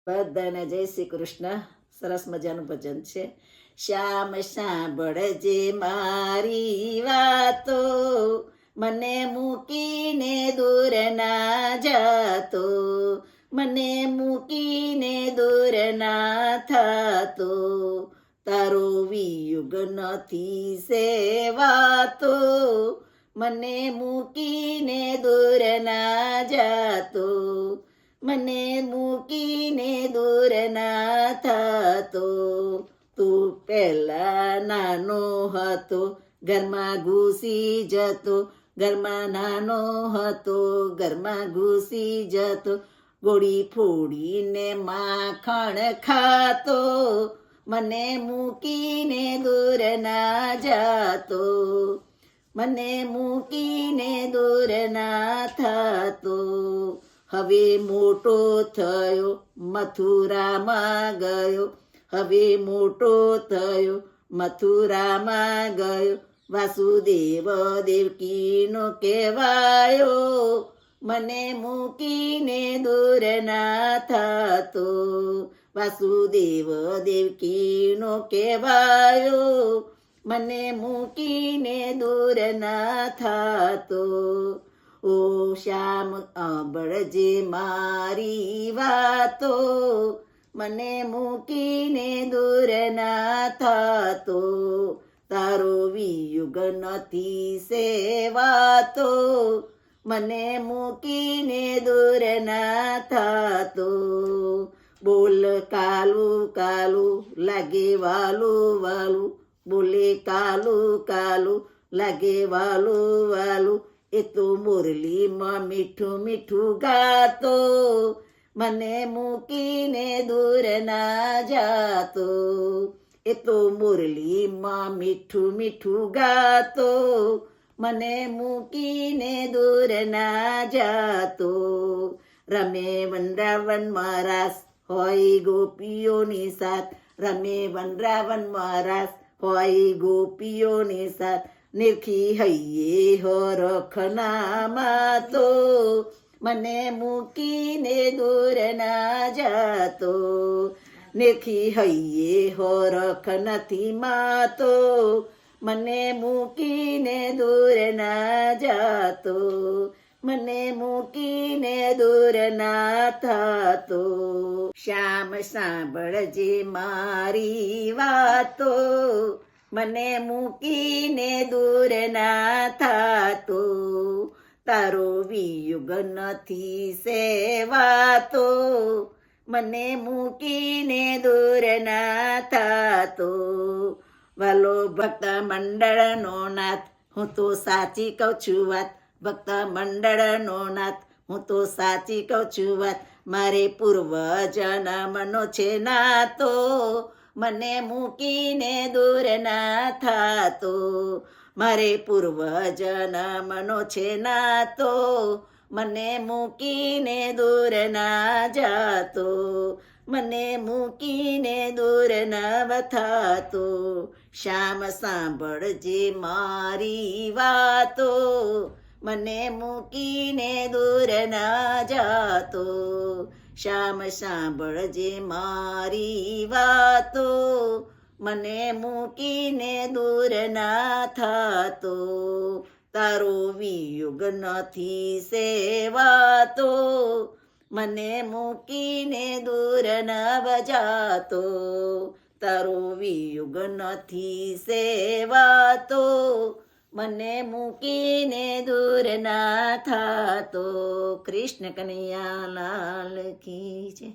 બધાને જય શ્રી કૃષ્ણ. સરસ મજાનું ભજન છે. શ્યામ સાંભળજે મારી વાતો, મને મૂકીને દૂર ના જાતો, મને મૂકીને દૂર ના થાતો, તારો વિયુગ નથી સેવાતો, મને મૂકીને દૂર ના જાતો, મને મૂકીને દૂર ના થતો. તું પહેલા નાનો હતો, ઘરમાં ઘૂસી જતો, ઘરમાં નાનો હતો, ઘરમાં ઘૂસી જતો, ગોળી ફોડીને માખણ ખાતો, મને મૂકીને દૂર ના જાતો, મને મૂકીને દૂર ના થતો. હવે મોટો થયો મથુરામાં ગયો, હવે મોટો થયો મથુરામાં ગયો, વાસુદેવ દેવકીનો કહેવાયો, મને મૂકીને દૂર ના થતો, વાસુદેવ દેવકીનો કહેવાયો, મને મૂકીને દૂર ના થતો. ઓ શ્યામ સાંભળજે મારી વાતો, મને મૂકીને દૂર ના થતો, તારો વિયુગ નથી સેવાતો, મને મૂકીને દૂર ના થતો. બોલ કાલું કાલું લાગે વાલું વાલું, બોલે કાલું કાલું લાગે વાલું વાલું, એ તો મુરલીમાં મીઠું મીઠું ગાતો, મને મૂકીને દૂર ના જાતો, એ તો મુરલીમાં મીઠું મીઠું ગાતો, મને મૂકીને દૂર ના જાતો. રમે વનરાવનમાં રાસ હોય ગોપીઓની સાથ, રમે વનરાવનમાં રાસ હોય ગોપીઓની સાથ, નિરખી હૈયે હરખનામાં તો, મને મૂકીને દૂર ના જાતો, નિરખી હૈયે હરખ નથી માતો, મને મૂકીને દૂર ના જાતો, મને મૂકીને દૂર ના થતો. શ્યામ સાંભળજે મારી વાતો, મને મૂકીને દૂર ના થતો, તારો વિયુગ નથી સેવાતો, મને મૂકીને દૂર ના થતો. વાલો ભક્ત મંડળનો નાથ, હું તો સાચી કહું છું વાત, ભક્ત મંડળનો નાથ, હું તો સાચી કહું છું વાત, મારે પૂર્વ જન્મનો છે નાતો, મને મૂકીને દૂર ના થતો, મારે પૂર્વ જન્મનો છે નાતો, મને મૂકીને દૂર ના જાતો, મને મૂકીને દૂર ના થતો. શ્યામ સાંભળજે મારી વાતો, મને મૂકીને દૂર ના જાતો, શ્યામ સાંભળજે મારી વાતો, મને મૂકીને દૂર ના થતો, તારો વિયુગ નથી સેવાતો, મને મૂકીને દૂર ના જાતો, તારો વિયુગ નથી સેવાતો, મને મૂકીને દૂર ના થતો. કૃષ્ણ કનૈયા લાલ કી જય.